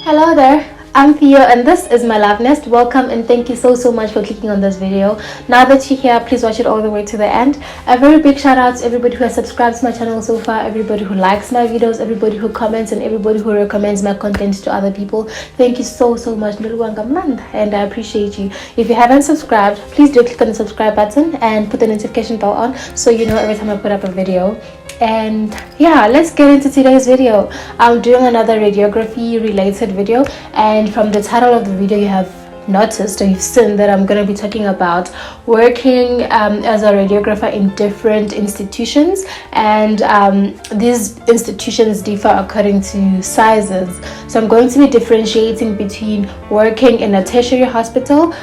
Hello there, I'm Theo and this is my love nest. Welcome and thank you so much for clicking on this video. Now that you're here, please watch it all the way to the end. A very big shout out to everybody who has subscribed to my channel so far, everybody who likes my videos, everybody who comments, and everybody who recommends my content to other people. Thank you so much, and I appreciate you. If you haven't subscribed, please do click on the subscribe button and put the notification bell on so you know every time I put up a video. And yeah, let's get into today's video. I'm doing another radiography related video, and from the title of the video you have noticed or you've seen that I'm going to be talking about working as a radiographer in different institutions, and these institutions differ according to sizes. So I'm going to be differentiating between working in a tertiary hospital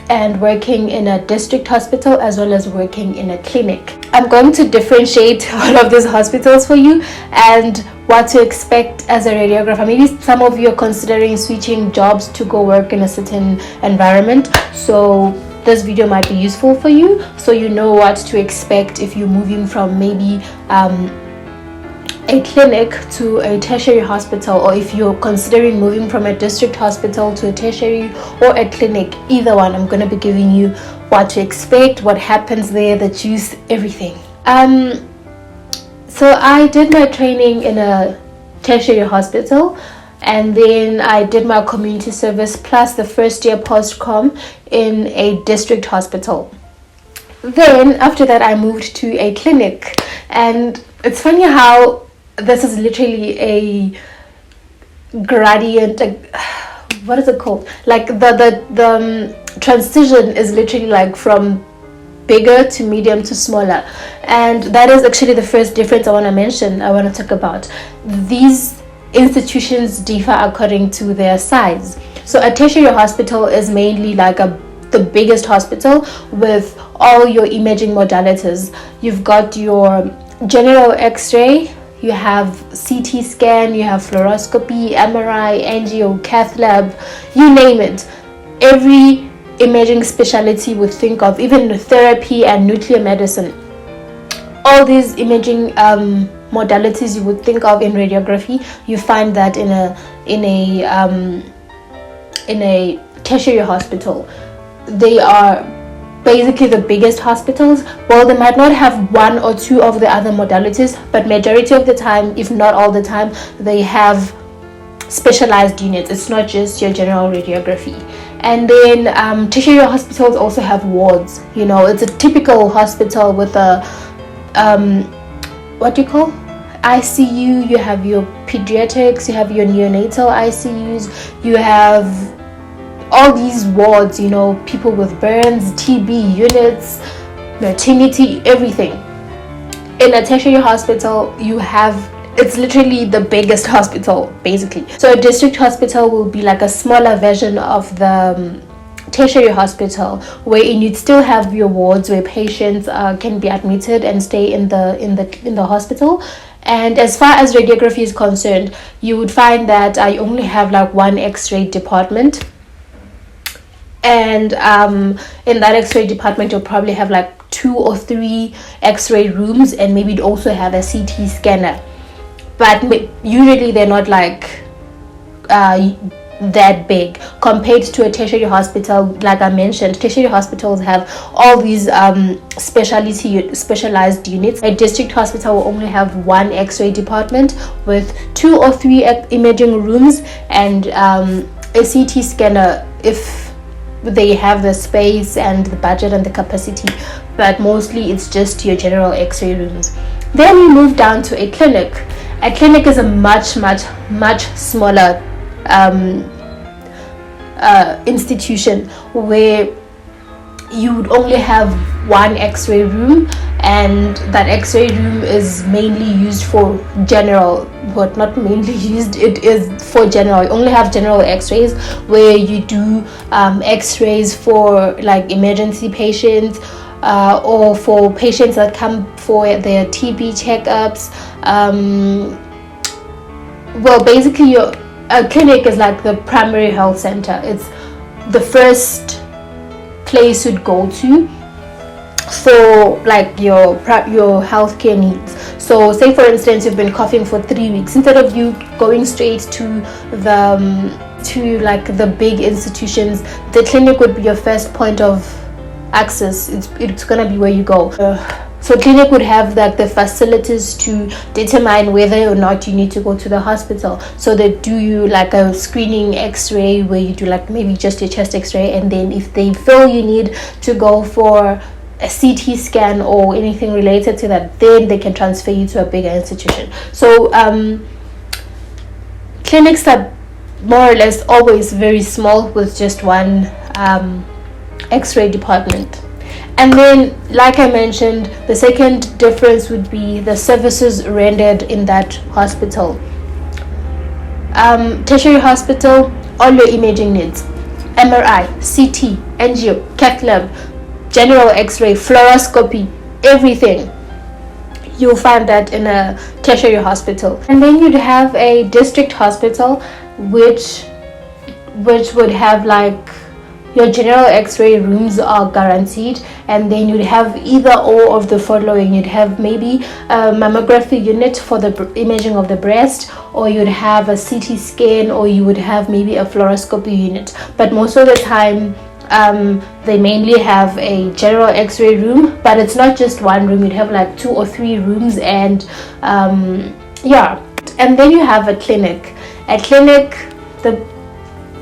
and working in a district hospital, as well as working in a clinic. I'm going to differentiate all of these hospitals for you and what to expect as a radiographer. Maybe some of you are considering switching jobs to go work in a certain environment, so this video might be useful for you, so you know what to expect if you're moving from maybe a clinic to a tertiary hospital, or if you're considering moving from a district hospital to a tertiary or a clinic. Either one, I'm going to be giving you what to expect, what happens there, the juice, everything. So I did my training in a tertiary hospital, and then I did my community service plus the first year post-com in a district hospital. Then after that I moved to a clinic, and it's funny how this is literally a gradient, what is it called, like the transition is literally like from bigger to medium to smaller, and that is actually the first difference I want to talk about. These institutions differ according to their size. So a tertiary hospital is mainly like the biggest hospital with all your imaging modalities. You've got your general x-ray, you have CT scan, you have fluoroscopy, MRI, angio, cath lab, you name it. Every imaging specialty would think of, even therapy and nuclear medicine. All these imaging modalities you would think of in radiography, you find that in a tertiary hospital. They are basically the biggest hospitals. Well, they might not have one or two of the other modalities, but majority of the time, if not all the time, they have specialized units. It's not just your general radiography. And then tertiary hospitals also have wards. You know, it's a typical hospital with a what do you call, ICU. You have your pediatrics, you have your neonatal ICUs, you have all these wards, you know, people with burns, TB units, maternity, everything. In a tertiary hospital, you have, it's literally the biggest hospital basically. So a district hospital will be like a smaller version of the tertiary hospital, wherein you'd still have your wards where patients can be admitted and stay in the hospital. And as far as radiography is concerned, you would find that I only have like one x-ray department. And in that x-ray department you'll probably have like 2 or 3 x-ray rooms, and maybe you'd also have a CT scanner, but usually they're not like that big compared to a tertiary hospital. Like I mentioned, tertiary hospitals have all these specialized units. A district hospital will only have one x-ray department with 2 or 3 imaging rooms and a CT scanner if they have the space and the budget and the capacity, but mostly it's just your general x-ray rooms. Then we move down to a clinic. A clinic is a much smaller institution where you would only have one x-ray room, and that x-ray room is mainly used for general, but not mainly used, it is for general. You only have general x-rays where you do x-rays for like emergency patients or for patients that come for their TB checkups. Well, basically a clinic is like the primary health center. It's the first place you'd go to for like your healthcare needs. So say for instance you've been coughing for 3 weeks, instead of you going straight to the big institutions, the clinic would be your first point of access. It's gonna be where you go. So clinic would have like the facilities to determine whether or not you need to go to the hospital. So they do you like a screening x-ray where you do like maybe just a chest x-ray, and then if they feel you need to go for a CT scan or anything related to that, then they can transfer you to a bigger institution. So clinics are more or less always very small with just one x-ray department. And then, like I mentioned, the second difference would be the services rendered in that hospital. Tertiary hospital, all your imaging needs, MRI, CT, angio, cath lab, general x-ray, fluoroscopy, everything, you'll find that in a tertiary hospital. And then you'd have a district hospital, which would have like your general x-ray rooms are guaranteed, and then you'd have either or of the following. You'd have maybe a mammography unit for the imaging of the breast, or you'd have a CT scan, or you would have maybe a fluoroscopy unit. But most of the time they mainly have a general x-ray room, but it's not just one room. You'd have like 2 or 3 rooms, and and then you have a clinic. A clinic, the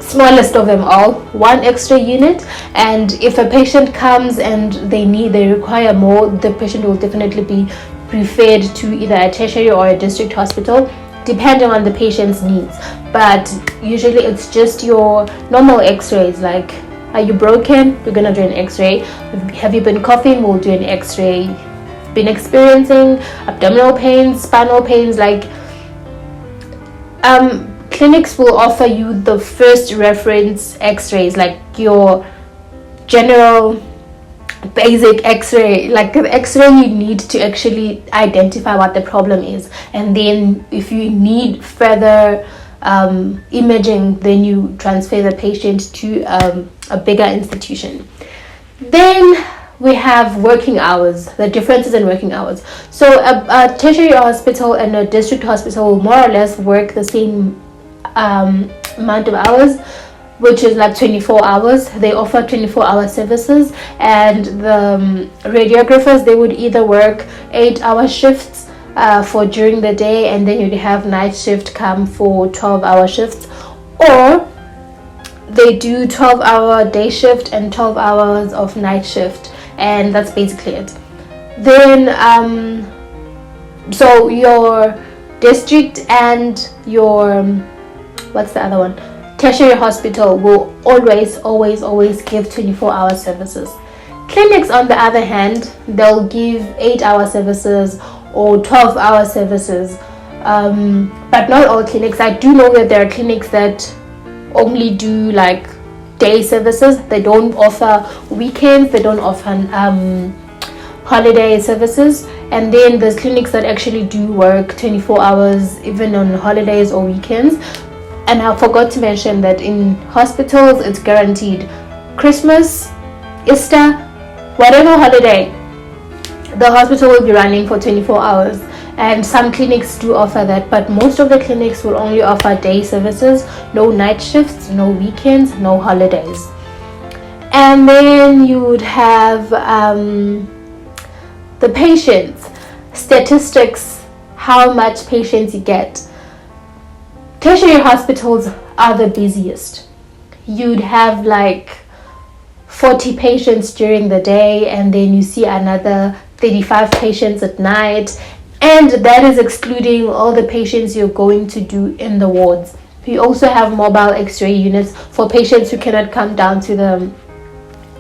smallest of them all, 1 x-ray unit, and if a patient comes and they require more, the patient will definitely be referred to either a tertiary or a district hospital, depending on the patient's needs. But usually it's just your normal x-rays, like, are you broken? We're gonna do an x-ray. Have you been coughing? We'll do an x-ray. Been experiencing abdominal pains, spinal pains, like clinics will offer you the first reference x-rays, like your general basic x-ray, like the x-ray you need to actually identify what the problem is. And then if you need further imaging, then you transfer the patient to a bigger institution. Then we have working hours, the differences in working hours. So a tertiary hospital and a district hospital will more or less work the same amount of hours, which is like 24 hours. They offer 24-hour services, and the radiographers, they would either work 8-hour shifts for during the day, and then you'd have night shift come for 12-hour shifts, or they do 12-hour day shift and 12 hours of night shift, and that's basically it. Then so your district and your what's the other one, tertiary hospital, will always give 24-hour services. Clinics, on the other hand, they'll give 8-hour services or 12-hour services, but not all clinics. I do know that there are clinics that only do like day services. They don't offer weekends, they don't offer holiday services. And then there's clinics that actually do work 24 hours even on holidays or weekends. And I forgot to mention that in hospitals it's guaranteed. Christmas, Easter, whatever holiday, the hospital will be running for 24 hours. And some clinics do offer that, but most of the clinics will only offer day services, no night shifts, no weekends, no holidays. And then you would have the patients, statistics, how much patients you get. Tertiary hospitals are the busiest. You'd have like 40 patients during the day, and then you see another 35 patients at night, and that is excluding all the patients you're going to do in the wards. We also have mobile x-ray units for patients who cannot come down to the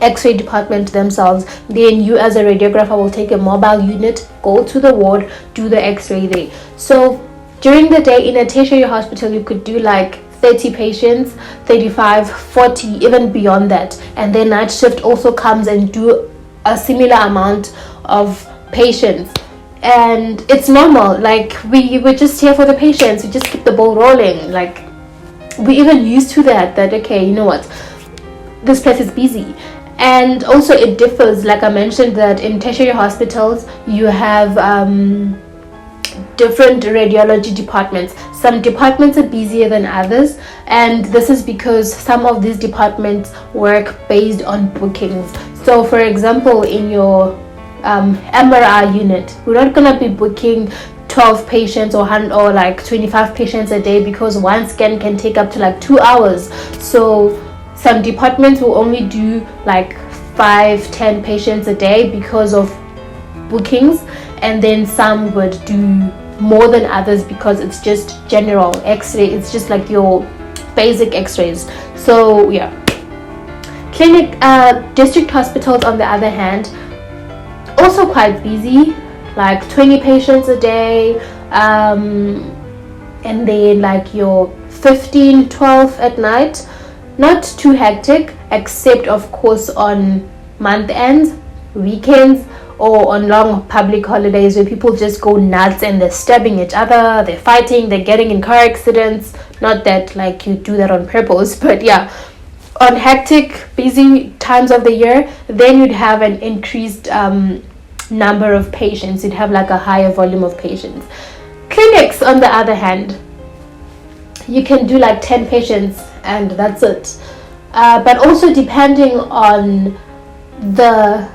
x-ray department themselves. Then you as a radiographer will take a mobile unit, go to the ward, do the x-ray there. So during the day in a tertiary hospital, you could do like 30 patients, 35, 40, even beyond that. And then night shift also comes and do a similar amount of patients. And it's normal, like we're just here for the patients, we just keep the ball rolling. Like we even used to that okay, you know what, this place is busy. And also it differs, like I mentioned, that in tertiary hospitals you have different radiology departments. Some departments are busier than others, and this is because some of these departments work based on bookings. So for example, in your MRI unit, we're not going to be booking 12 patients or 25 patients a day, because one scan can take up to like 2 hours. So some departments will only do like 5-10 patients a day because of bookings, and then some would do more than others because it's just general x-ray. It's just like your basic x-rays. So yeah, district hospitals on the other hand, also quite busy, like 20 patients a day, and then like your 15-12 at night. Not too hectic, except of course on month ends, weekends, or on long public holidays where people just go nuts and they're stabbing each other, they're fighting, they're getting in car accidents. Not that like you do that on purpose, but yeah, on hectic busy times of the year, then you'd have an increased number of patients. You'd have like a higher volume of patients. Clinics on the other hand, you can do like 10 patients and that's it. But also depending on the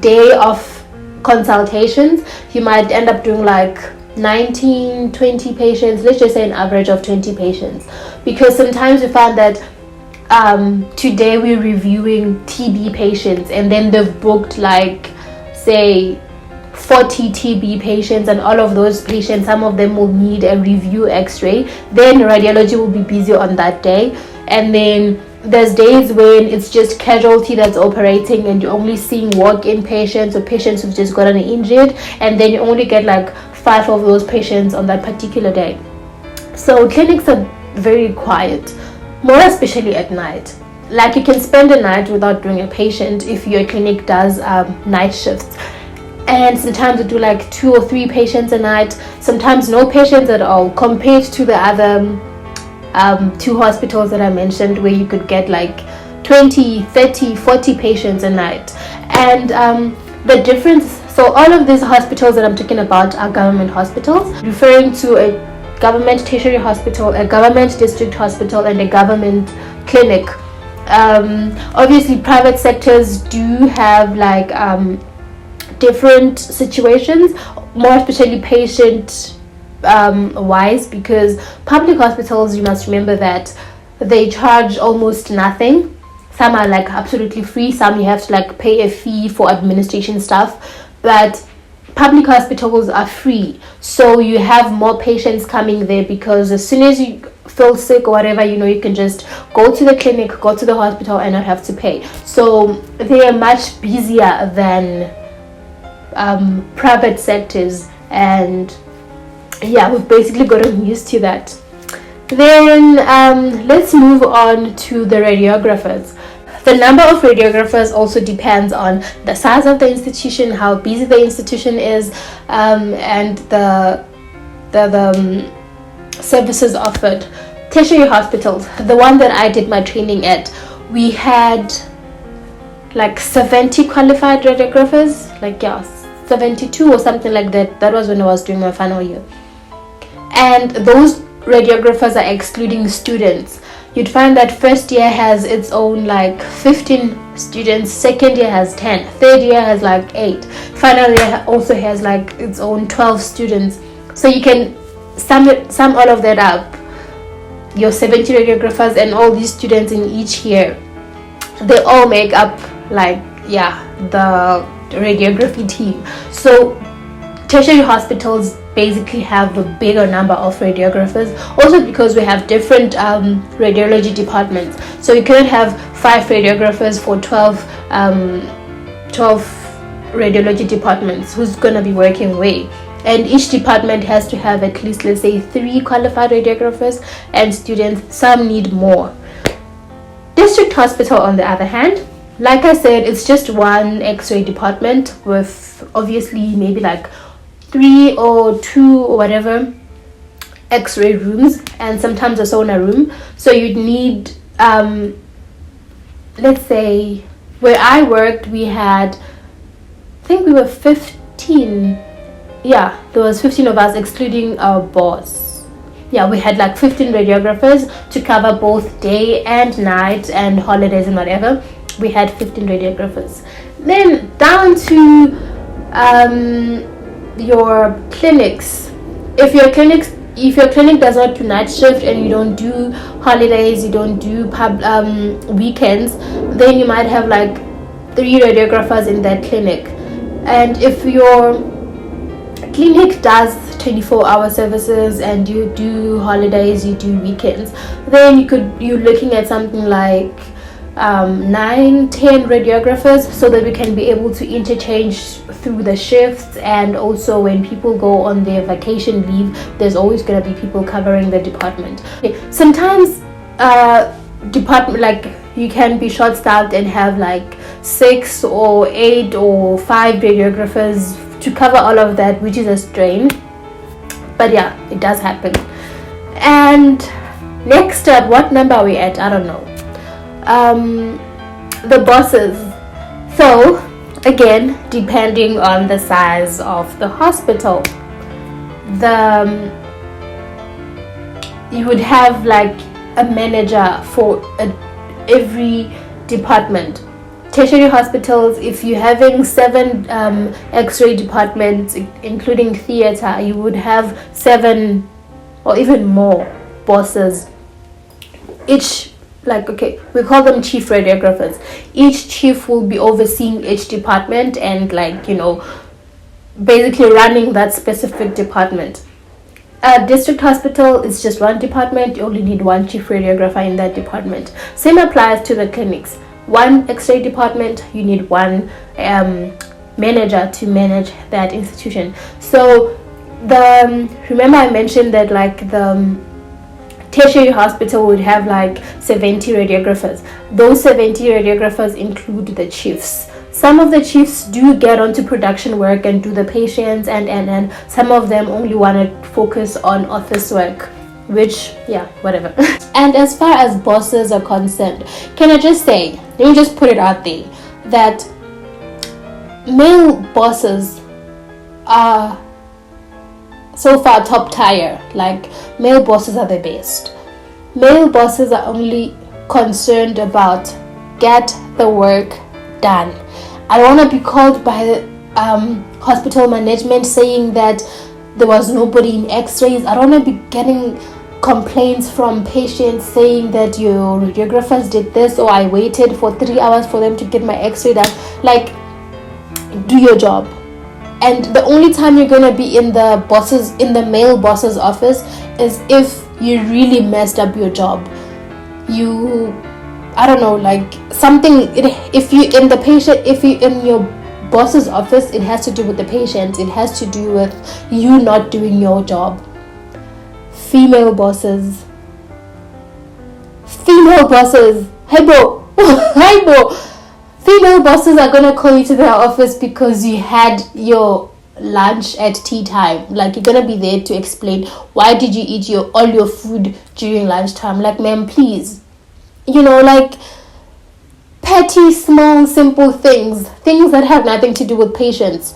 day of consultations, you might end up doing like 19-20 patients. Let's just say an average of 20 patients, because sometimes we find that today we're reviewing TB patients, and then they've booked like say 40 TB patients, and all of those patients, some of them will need a review x-ray. Then radiology will be busy on that day, and then there's days when it's just casualty that's operating and you're only seeing walk-in patients or patients who've just gotten injured, and then you only get like 5 of those patients on that particular day. So clinics are very quiet, more especially at night. Like you can spend a night without doing a patient if your clinic does night shifts, and sometimes we do like 2 or 3 patients a night, sometimes no patients at all, compared to the other 2 hospitals that I mentioned where you could get like 20, 30, 40 patients a night. And the difference, so all of these hospitals that I'm talking about are government hospitals, referring to a government tertiary hospital, a government district hospital, and a government clinic. Obviously private sectors do have like different situations, more especially patient wise, because public hospitals, you must remember that they charge almost nothing. Some are like absolutely free, some you have to like pay a fee for administration stuff, but public hospitals are free, so you have more patients coming there, because as soon as you feel sick or whatever, you can just go to the clinic, go to the hospital and not have to pay. So they are much busier than private sectors, and yeah, we've basically gotten used to that. Then let's move on to the radiographers. The number of radiographers also depends on the size of the institution, how busy the institution is, and the services offered. Tertiary hospitals, the one that I did my training at, we had like 70 qualified radiographers, 72 or something like that. That was when I was doing my final year. And those radiographers are excluding students. You'd find that first year has its own like 15 students, second year has 10, third year has like 8, final year also has like its own 12 students. So you can sum all of that up, your 70 radiographers and all these students in each year, they all make up the radiography team. So tertiary hospitals basically have a bigger number of radiographers, also because we have different radiology departments. So you cannot have 5 radiographers for 12 radiology departments. Who's going to be working where? And each department has to have at least, let's say, 3 qualified radiographers, and students, some need more. District hospital on the other hand, like I said, it's just one x-ray department with obviously maybe like 3 or 2 or whatever x-ray rooms, and sometimes a sonar room. So you'd need let's say where I worked, we had, I think we were 15. Yeah, there was 15 of us, excluding our boss. Yeah, we had like 15 radiographers to cover both day and night and holidays and whatever. We had 15 radiographers. Then down to your clinics. If your clinic does not do night shift and you don't do holidays, you don't do weekends, then you might have like 3 radiographers in that clinic. And if your clinic does 24-hour services and you do holidays, you do weekends, then you're looking at something like 9-10 radiographers, so that we can be able to interchange through the shifts. And also when people go on their vacation leave, there's always going to be people covering the department. Sometimes department, like, you can be short staffed and have like 6 or 8 or 5 radiographers to cover all of that, which is a strain. But yeah, it does happen. And next up, what number are we at? I don't know. The bosses. So again, depending on the size of the hospital, you would have like a manager for every department. Tertiary hospitals, if you're having 7 x-ray departments including theater, you would have 7 or even more bosses. Each, like, okay, we call them chief radiographers. Each chief will be overseeing each department and, like, you know, basically running that specific department. A district hospital is just one department. You only need 1 chief radiographer in that department. Same applies to the clinics. 1 x-ray department, you need 1 manager to manage that institution. So remember I mentioned that like the tertiary hospital would have like 70 radiographers. Those 70 radiographers include the chiefs. Some of the chiefs do get onto production work and do the patients, and some of them only want to focus on office work, which, yeah, whatever. And as far as bosses are concerned, can I just say, let me just put it out there, that male bosses are so far top tier. Like, male bosses are the best. Male bosses are only concerned about get the work done. I don't want to be called by the hospital management saying that there was nobody in x-rays. I don't want to be getting complaints from patients saying that your radiographers did this, or I waited for 3 hours for them to get my x-ray done. Like, do your job. And the only time you're going to be in the male boss's office is if you really messed up your job. I don't know, like something, if you're in your boss's office, it has to do with the patient. It has to do with you not doing your job. Female bosses, hey bro, hi bro. Female bosses are gonna call you to their office because you had your lunch at tea time. Like, you're gonna be there to explain why did you eat all your food during lunchtime. Like, ma'am, please, you know, like petty, small, simple things that have nothing to do with patients.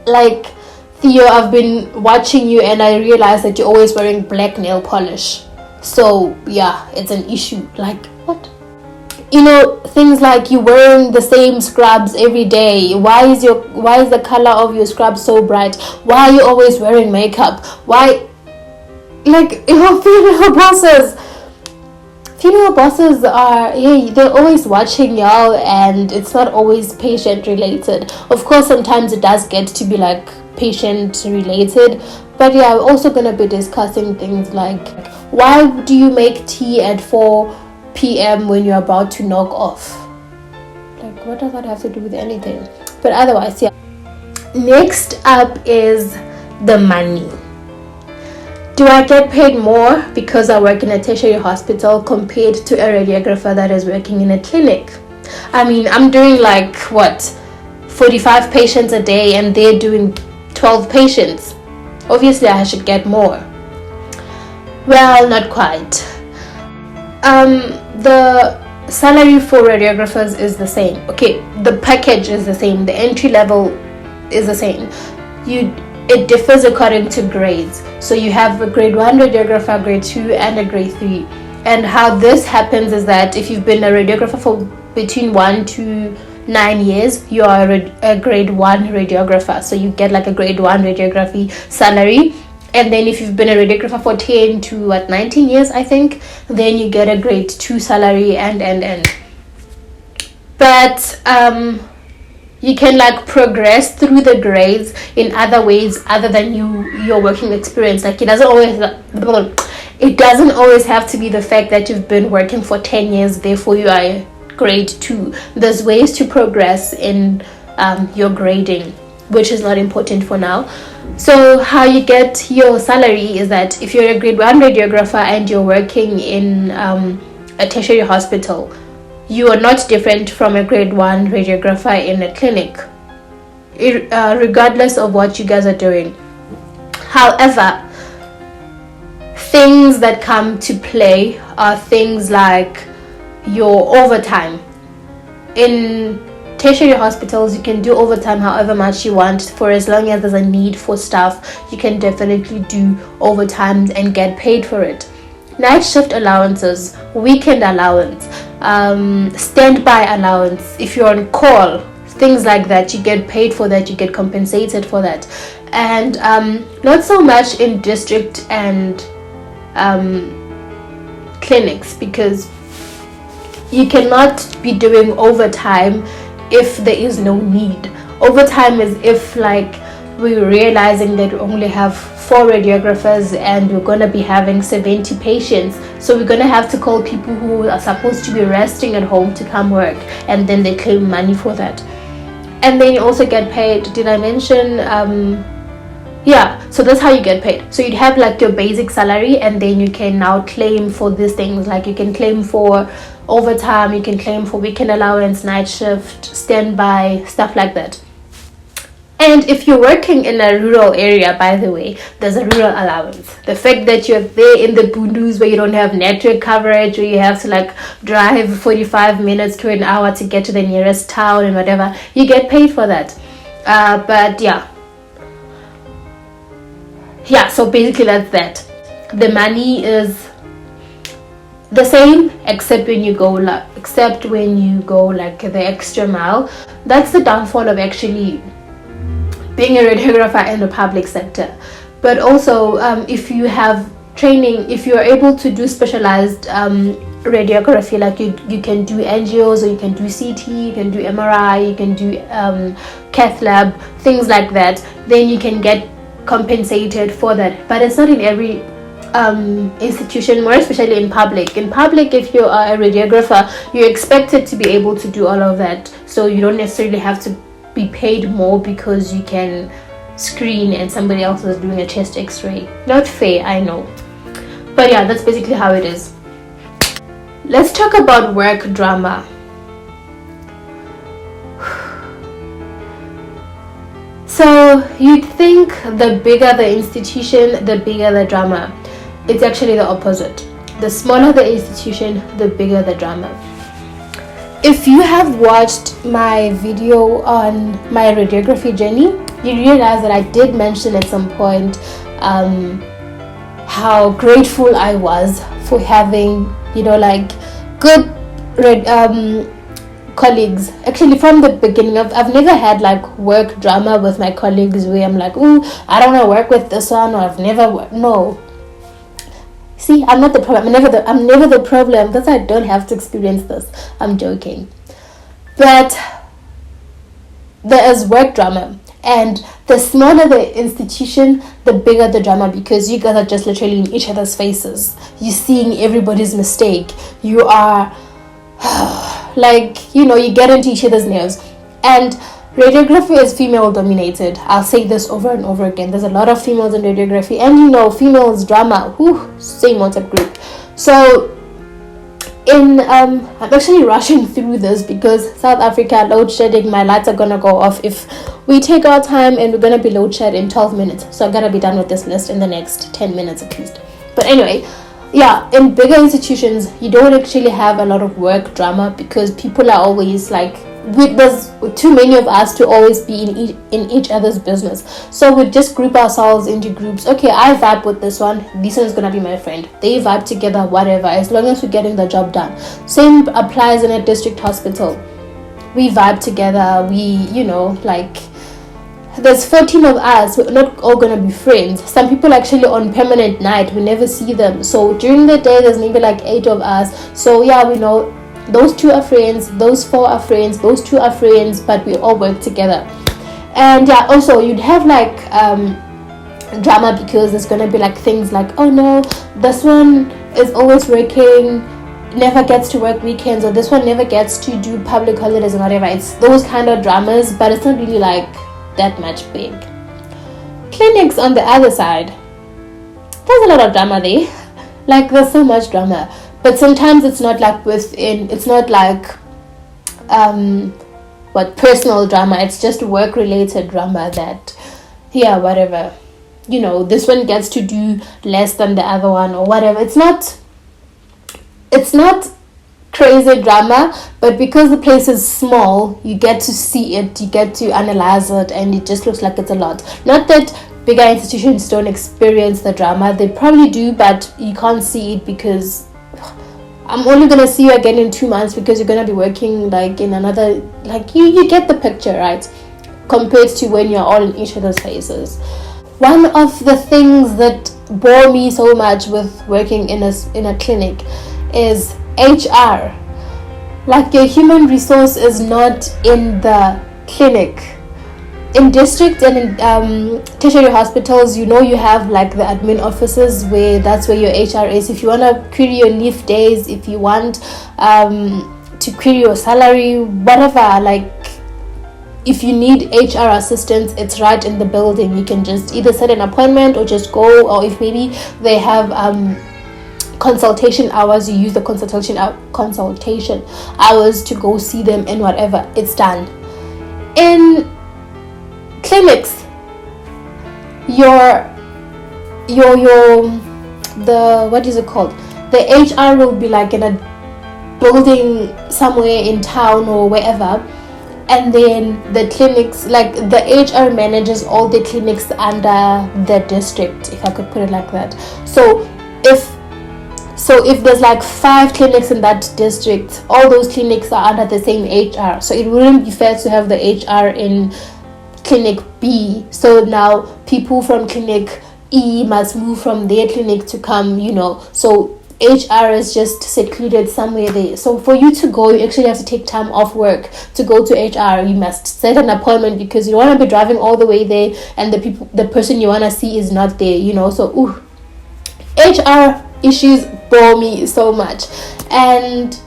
Like, Theo, I've been watching you and I realized that you're always wearing black nail polish. So yeah, it's an issue. Like, what? You know, things like you wearing the same scrubs every day. Why is the color of your scrub so bright? Why are you always wearing makeup? Why? Like, you know, female bosses are, hey, they're always watching y'all, and it's not always patient related. Of course, sometimes it does get to be like patient related, but yeah, we're also gonna be discussing things like, why do you make tea at 4 p.m. when you're about to knock off? Like, what does that have to do with anything? But otherwise, yeah. Next up is the money. Do I get paid more because I work in a tertiary hospital compared to a radiographer that is working in a clinic? I mean, I'm doing like 45 patients a day and they're doing 12 patients. Obviously I should get more. Well, not quite. The salary for radiographers is the same. Okay, the package is the same, the entry level is the same. It differs according to grades. So you have a grade 1 radiographer, grade 2, and a grade 3. And how this happens is that if you've been a radiographer for between 1 to 9 years, you are a grade 1 radiographer. So you get like a grade 1 radiography salary. And then if you've been a radiographer for 10 to 19 years, I think, then you get a grade 2 salary and. But you can like progress through the grades in other ways other than your working experience. Like it doesn't always have to be the fact that you've been working for 10 years, therefore you are grade 2. There's ways to progress in your grading, which is not important for now. So how you get your salary is that if you're a grade 1 radiographer and you're working in a tertiary hospital, you are not different from a grade 1 radiographer in a clinic, regardless of what you guys are doing. However, things that come to play are things like your overtime. In tertiary hospitals, you can do overtime however much you want. For as long as there's a need for staff, you can definitely do overtime and get paid for it. Night shift allowances, weekend allowance, standby allowance, if you're on call, things like that, you get paid for that, you get compensated for that. And not so much in district and clinics, because you cannot be doing overtime if there is no need. Overtime is if like we're realizing that we only have 4 radiographers and we're going to be having 70 patients, so we're going to have to call people who are supposed to be resting at home to come work, and then they claim money for that. And then you also get paid, did I mention so that's how you get paid. So you'd have like your basic salary, and then you can now claim for these things. Like you can claim for overtime, you can claim for weekend allowance, night shift, standby, stuff like that. And if you're working in a rural area, by the way, there's a rural allowance. The fact that you're there in the Bundus where you don't have network coverage, where you have to like drive 45 minutes to an hour to get to the nearest town and whatever, you get paid for that. So basically that's that. The money is the same except when you go like the extra mile. That's the downfall of actually being a radiographer in the public sector. But also if you have training, if you are able to do specialized radiography, like you can do angios, or you can do CT, you can do MRI, you can do cath lab, things like that, then you can get compensated for that. But it's not in every institution, more especially in public. In public, if you are a radiographer, you're expected to be able to do all of that, so you don't necessarily have to be paid more because you can screen and somebody else is doing a chest x-ray. Not fair, I know, but yeah, that's basically how it is. Let's talk about work drama. So you'd think the bigger the institution, the bigger the drama. It's actually the opposite. The smaller the institution, the bigger the drama. If you have watched my video on my radiography journey, you realize that I did mention at some point how grateful I was for having, good colleagues. Actually, from the beginning, I've never had like work drama with my colleagues where I'm like, ooh, I don't want to work with this one, or I've never no. See, I'm not the problem. I'm never the problem. That's why I don't have to experience this. I'm joking. But there is work drama, and the smaller the institution, the bigger the drama, because you guys are just literally in each other's faces. You're seeing everybody's mistake. You are you get into each other's nerves. And radiography is female dominated. I'll say this over and over again. There's a lot of females in radiography, and females drama. Same WhatsApp group. So I'm actually rushing through this because South Africa load shedding. My lights are gonna go off if we take our time, and we're gonna be load shed in 12 minutes. So I gotta be done with this list in the next 10 minutes at least. But anyway, yeah, in bigger institutions you don't actually have a lot of work drama because people are always like, there's too many of us to always be in each other's business. So we just group ourselves into groups. Okay, I vibe with this one is gonna be my friend, they vibe together, whatever, as long as we're getting the job done. Same applies in a district hospital. We vibe together, we, like, there's 14 of us, we're not all gonna be friends. Some people actually on permanent night, we never see them. So during the day there's maybe like 8 of us. So yeah, we know those 2 are friends, those 4 are friends, those 2 are friends, but we all work together. And yeah, also you'd have like drama because there's gonna be like things like, oh no, this one is always working, never gets to work weekends, or this one never gets to do public holidays and whatever. It's those kind of dramas, but it's not really like that much big. Clinics on the other side, there's a lot of drama there. Like, there's so much drama, but sometimes it's not like it's not like personal drama, it's just work related drama that, yeah, whatever, this one gets to do less than the other one or whatever. It's not crazy drama, but because the place is small, you get to see it, you get to analyze it, and it just looks like it's a lot. Not that bigger institutions don't experience the drama, they probably do, but you can't see it because I'm only gonna see you again in 2 months because you're gonna be working like in another, like, you get the picture, right? Compared to when you're all in each other's faces. One of the things that bore me so much with working in a clinic is HR. Like, your human resource is not in the clinic. In district and in tertiary hospitals, you have like the admin offices where that's where your HR is. If you want to query your leave days, if you want to query your salary, whatever, like, if you need HR assistance, it's right in the building. You can just either set an appointment or just go, or if maybe they have consultation hours, you use the consultation hours to go see them, and whatever, it's done. In clinics, what is it called, the HR will be like in a building somewhere in town or wherever, and then the clinics, like, the HR manages all the clinics under the district, if I could put it like that. So if there's like 5 clinics in that district, all those clinics are under the same HR. So it wouldn't be fair to have the HR in clinic B. So now people from clinic E must move from their clinic to come, So HR is just secluded somewhere there. So for you to go, you actually have to take time off work to go to HR. You must set an appointment because you don't want to be driving all the way there and the person you want to see is not there, So HR issues bore me so much. And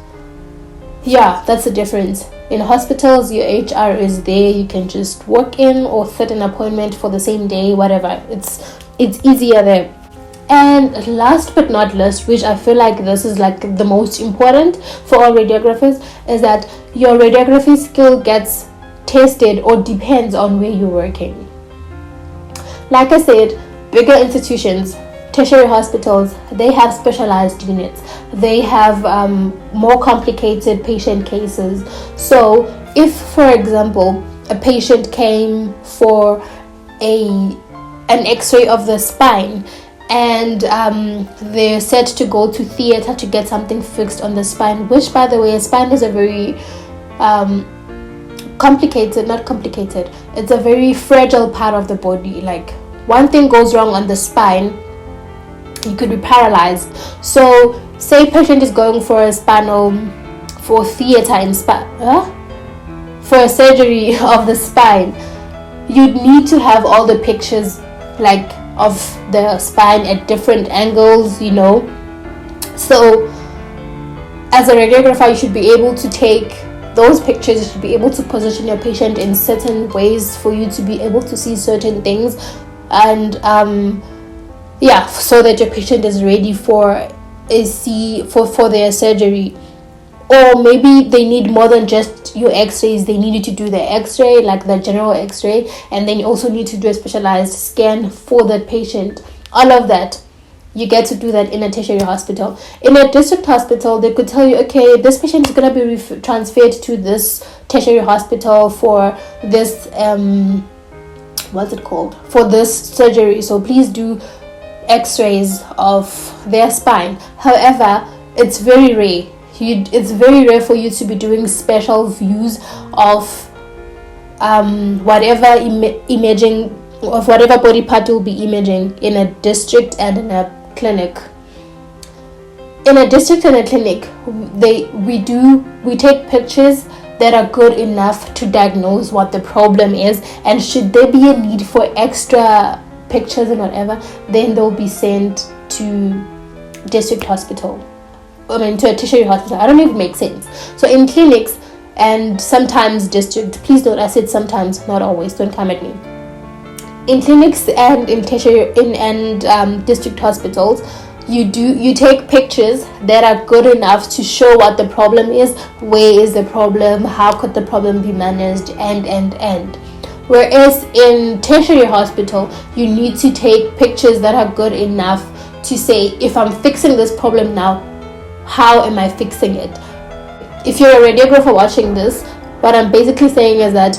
yeah, that's the difference. In hospitals, your HR is there, you can just walk in or set an appointment for the same day, whatever. It's easier there. And last but not least, which I feel like this is like the most important for all radiographers, is that your radiography skill gets tested or depends on where you're working. Like I said, bigger institutions, tertiary hospitals, they have specialized units. They have more complicated patient cases. So if, for example, a patient came for an x-ray of the spine and they're set to go to theater to get something fixed on the spine, which, by the way, a spine is a very it's a very fragile part of the body. Like, one thing goes wrong on the spine, you could be paralyzed. So say patient is going for a for theater in for a surgery of the spine, you'd need to have all the pictures like of the spine at different angles, So as a radiographer, you should be able to take those pictures. You should be able to position your patient in certain ways for you to be able to see certain things, and so that your patient is ready for their surgery. Or maybe they need more than just your x-rays. They need you to do the x-ray, like the general x-ray, and then you also need to do a specialized scan for that patient. All of that, you get to do that in a tertiary hospital. In a district hospital, they could tell you, okay, this patient is going to be transferred to this tertiary hospital for this for this surgery, so please do x-rays of their spine. However, it's very rare. It's very rare for you to be doing special views of whatever imaging of whatever body part will be imaging in a district and in a clinic. In a district and a clinic, we take pictures that are good enough to diagnose what the problem is, and should there be a need for extra pictures and whatever, then they'll be sent to district hospital. To a tertiary hospital. I don't know if it makes sense. So in clinics and sometimes district, please don't, I said sometimes, not always, don't come at me. In clinics and in tertiary and district hospitals, you take pictures that are good enough to show what the problem is, where is the problem, how could the problem be managed, and. Whereas in tertiary hospital, you need to take pictures that are good enough to say, if I'm fixing this problem now, how am I fixing it? If you're a radiographer watching this, what I'm basically saying is that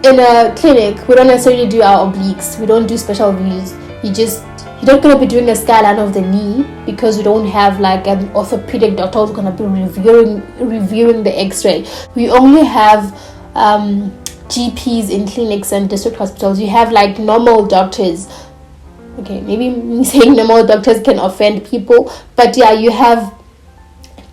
in a clinic, we don't necessarily do our obliques, we don't do special views. You're not going to be doing a skyline of the knee because we don't have like an orthopedic doctor who's going to be reviewing the x-ray. We only have GPs in clinics and district hospitals. You have like normal doctors. Okay, maybe me saying normal doctors can offend people, but yeah, you have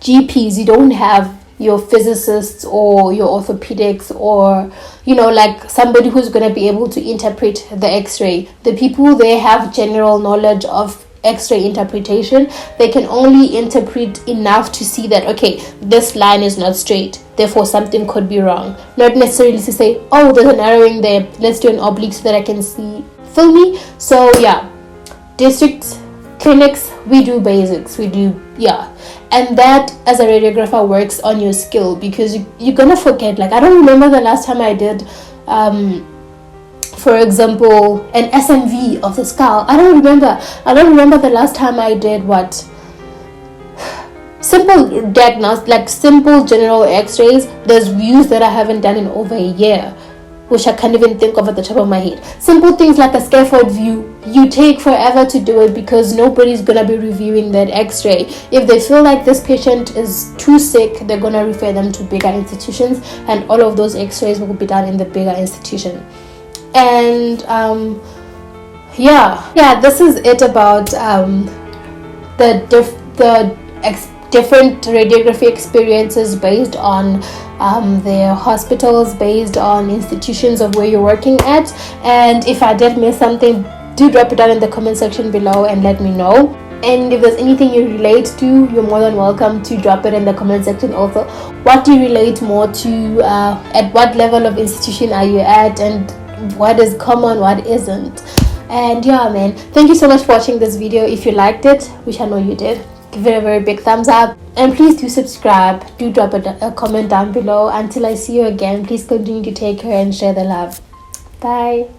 GPs. You don't have your physicists or your orthopedics or like somebody who's going to be able to interpret the x-ray. The people, they have general knowledge of x-ray interpretation. They can only interpret enough to see that, okay, this line is not straight, therefore something could be wrong. Not necessarily to say, oh, there's a narrowing there, let's do an oblique so that I can see filmy. So yeah, district clinics, we do basics, and that as a radiographer works on your skill, because you're gonna forget. Like, I don't remember the last time I did for example an SMV of the skull. I don't remember the last time I did simple diagnosis, like simple general x-rays. There's views that I haven't done in over a year, which I can't even think of at the top of my head. Simple things like a scaffold view, you take forever to do it because nobody's gonna be reviewing that x-ray. If they feel like this patient is too sick, they're gonna refer them to bigger institutions, and all of those x-rays will be done in the bigger institution. And this is it about different radiography experiences based on their hospitals, based on institutions of where you're working at. And if I did miss something, do drop it down in the comment section below and let me know. And if there's anything you relate to, you're more than welcome to drop it in the comment section also. What do you relate more to? At what level of institution are you at? And what is common, what isn't? And yeah, man, thank you so much for watching this video. If you liked it, which I know you did, give it a very big thumbs up, and please do subscribe. Do drop a comment down below. Until I see you again, please continue to take care and share the love. Bye.